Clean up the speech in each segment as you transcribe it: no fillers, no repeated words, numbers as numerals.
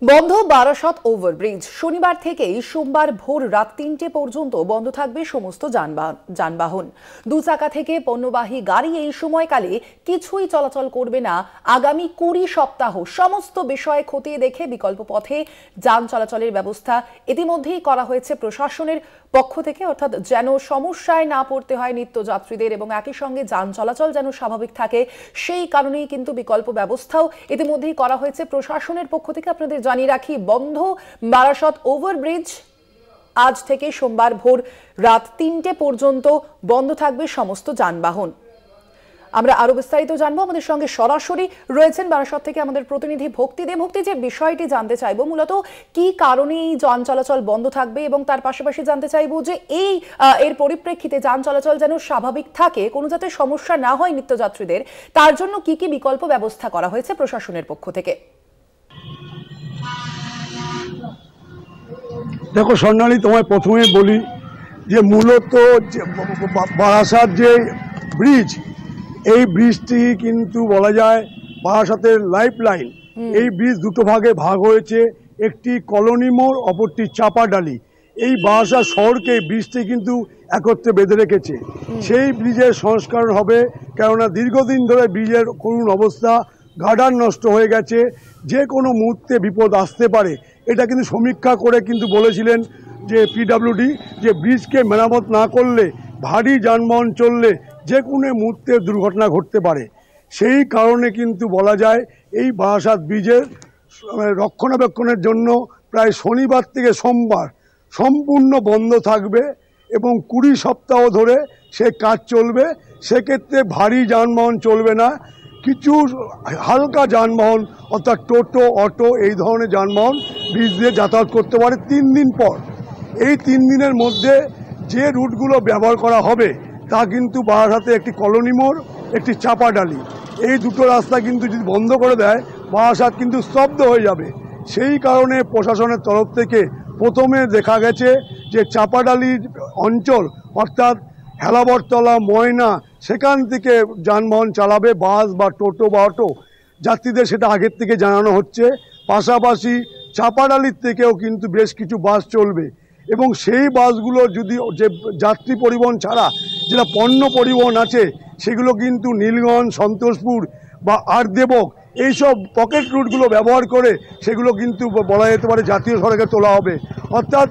বন্ধ বারাসত ওভারব্রিজ। শনিবার থেকেই সোমবার ভোর রাত ৩টে পর্যন্ত বন্ধ থাকবে সমস্ত যানবাহন। দু চাকা থেকে পণ্যবাহী গাড়ি এই সময়কালে কিছুই চলাচল করবে না। আগামী ২০ সপ্তাহ সমস্ত বিষয় খতিয়ে দেখে বিকল্প পথে যান চলাচলের ব্যবস্থা ইতিমধ্যেই করা হয়েছে প্রশাসনের পক্ষ থেকে, অর্থাৎ যেন সমস্যায় না পড়তে হয় নিত্যযাত্রীদের এবং একই সঙ্গে যান চলাচল যেন স্বাভাবিক থাকে, সেই কারণেই কিন্তু বিকল্প ব্যবস্থাও ইতিমধ্যেই করা হয়েছে প্রশাসনের পক্ষ থেকে। আপনাদের জানিয়ে রাখি, বন্ধ বারাসত ওভারব্রিজ। আজ থেকে সোমবার ভোর রাত ৩টে পর্যন্ত বন্ধ থাকবে সমস্ত যানবাহন। আমরা আরো বিস্তারিত জানবো। আমাদের সঙ্গে সরাসরি রয়েছেন বারাসত থেকে আমাদের প্রতিনিধি ভক্তি দে। ভক্তি, যে বিষয়টি জানতে চাইবো মূলত কি কারণে এই যান চলাচল বন্ধ থাকবে এবং তার পাশাপাশি জানতে চাইবো যে এর পরিপ্রেক্ষিতে যান চলাচল যেন স্বাভাবিক থাকে, কোনো যাতে সমস্যা না হয় নিত্যযাত্রীদের, তার জন্য কি কি বিকল্প ব্যবস্থা করা হয়েছে প্রশাসনের পক্ষ থেকে। দেখো স্বর্ণালী, তোমায় প্রথমে বলি যে মূলত বারাসাত যে ব্রিজ, এই ব্রিজটি কিন্তু বলা যায় বারাসাতের লাইফ লাইন। এই ব্রিজ দুটো ভাগে ভাগ হয়েছে, একটি কলোনি মোড়, অপরটি চাপাডালি। এই বারাসাত শহরকে ব্রিজটি কিন্তু একত্রে বেঁধে রেখেছে। সেই ব্রিজের সংস্করণ হবে, কেননা দীর্ঘদিন ধরে ব্রিজের করুণ অবস্থা, গার্ডার নষ্ট হয়ে গেছে, যে কোনো মুহূর্তে বিপদ আসতে পারে। এটা কিন্তু সমীক্ষা করে কিন্তু বলেছিলেন যে পিডব্লিউডি, যে ব্রিজকে মেরামত না করলে ভারী যানবাহন চললে যে কোনো মুহূর্তে দুর্ঘটনা ঘটতে পারে। সেই কারণে কিন্তু বলা যায় এই বারাসাত ব্রিজের রক্ষণাবেক্ষণের জন্য প্রায় শনিবার থেকে সোমবার সম্পূর্ণ বন্ধ থাকবে এবং ২০ সপ্তাহ ধরে সে কাজ চলবে। সেক্ষেত্রে ভারী যানবাহন চলবে না, কিছু হালকা যানবাহন অর্থাৎ টোটো, অটো, এই ধরনের যানবাহন ব্রিজ দিয়ে যাতায়াত করতে পারে ৩ দিন পর। এই ৩ দিনের মধ্যে যে রুটগুলো ব্যবহার করা হবে তা কিন্তু বারাসাতে একটি কলোনি মোড়, একটি চাপাডালি, এই দুটো রাস্তা কিন্তু যদি বন্ধ করে দেয় বারাসাত কিন্তু স্তব্ধ হয়ে যাবে। সেই কারণে প্রশাসনের তরফ থেকে প্রথমে দেখা গেছে যে চাপাডালির অঞ্চল অর্থাৎ হেলাবরতলা, ময়না, সেখান থেকে যানবাহন চালাবে বাস বা টোটো বা অটো, যাত্রীদের সেটা আগের থেকে জানানো হচ্ছে। পাশাপাশি চাপাডালির থেকেও কিন্তু বেশ কিছু বাস চলবে এবং সেই বাসগুলো যদি যে যাত্রী পরিবহন ছাড়া যেটা পণ্য পরিবহন আছে সেগুলো কিন্তু নীলগঞ্জ, সন্তোষপুর বা আরদেবক এইসব পকেট রুটগুলো ব্যবহার করে সেগুলো কিন্তু বলা যেতে পারে জাতীয় সড়কে তোলা হবে। অর্থাৎ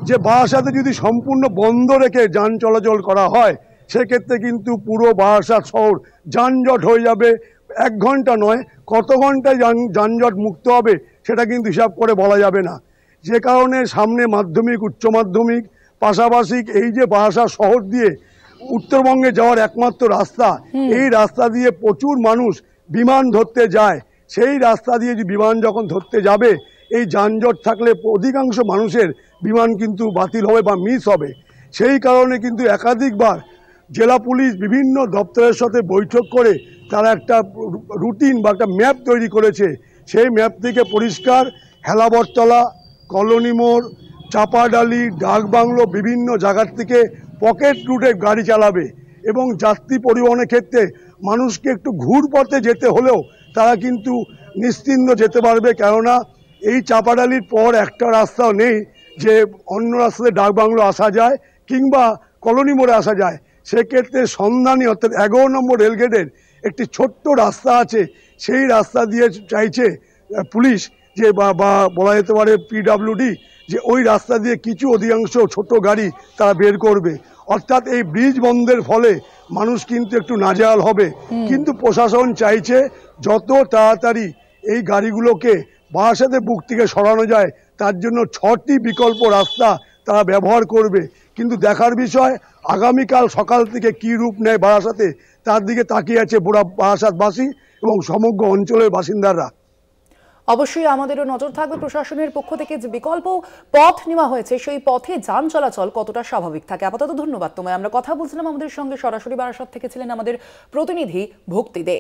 যে বারাসাতে যদি সম্পূর্ণ বন্ধ রেখে যান চলাচল করা হয় সেক্ষেত্রে কিন্তু পুরো বারাসাত শহর যানজট হয়ে যাবে। ১ ঘন্টা নয়, কত ঘন্টায় যানজট মুক্ত হবে সেটা কিন্তু হিসাব করে বলা যাবে না। যে কারণে সামনে মাধ্যমিক, উচ্চ মাধ্যমিক, পাশাপাশি এই যে বারাসাত শহর দিয়ে উত্তরবঙ্গে যাওয়ার একমাত্র রাস্তা, এই রাস্তা দিয়ে প্রচুর মানুষ বিমান ধরতে যায়। সেই রাস্তা দিয়ে যে বিমান যখন ধরতে যাবে, এই যানজট থাকলে অধিকাংশ মানুষের বিমান কিন্তু বাতিল হবে বা মিস হবে। সেই কারণে কিন্তু একাধিকবার জেলা পুলিশ বিভিন্ন দপ্তরের সাথে বৈঠক করে তারা একটা রুটিন বা একটা ম্যাপ তৈরি করেছে। সেই ম্যাপ থেকে পরিষ্কার হেলাবরতলা, কলোনি মোড়, চাপাডালি, ডাকবাংলো বিভিন্ন জায়গার থেকে পকেট রুটে গাড়ি চালাবে এবং যাত্রী পরিবহনের ক্ষেত্রে মানুষকে একটু ঘুর পথে যেতে হলেও তারা কিন্তু নিশ্চিন্ত যেতে পারবে। কেননা এই চাপাডালির পর একটা রাস্তাও নেই যে অন্য রাস্তাতে ডাকবাংলো আসা যায় কিংবা কলোনি মোড়ে আসা যায়। সেক্ষেত্রে সন্ধানী অর্থাৎ ১১ নম্বর রেলগেটের একটি ছোট্ট রাস্তা আছে, সেই রাস্তা দিয়ে চাইছে পুলিশ যে বা বলা যেতে পারে পিডব্লিউডি যে ওই রাস্তা দিয়ে কিছু অধিকাংশ ছোট গাড়ি তারা বের করবে। অর্থাৎ এই ব্রিজ বন্ধের ফলে মানুষ কিন্তু একটু নাজেহাল হবে, কিন্তু প্রশাসন চাইছে যত তাড়াতাড়ি এই গাড়িগুলোকে বারাসাতের বুক থেকে সরানো যায় তার জন্য ৬টি বিকল্প রাস্তা তারা ব্যবহার করবে। কিন্তু দেখার বিষয় আগামীকাল সকাল থেকে কী রূপ নেয় বারাসাতে, তার দিকে তাকিয়ে আছে বারাসাতবাসী এবং সমগ্র অঞ্চলের বাসিন্দারা। অবশ্যই আমাদেরও নজর থাকবে প্রশাসনের পক্ষ থেকে যে বিকল্প পথ নেওয়া হয়েছে সেই পথে যান চলাচল কতটা স্বাভাবিক থাকে। আপাতত ধন্যবাদ তোমায়। আমরা কথা বলছিলাম, আমাদের সঙ্গে সরাসরি বারাসাত থেকে ছিলেন আমাদের প্রতিনিধি ভক্তি দে।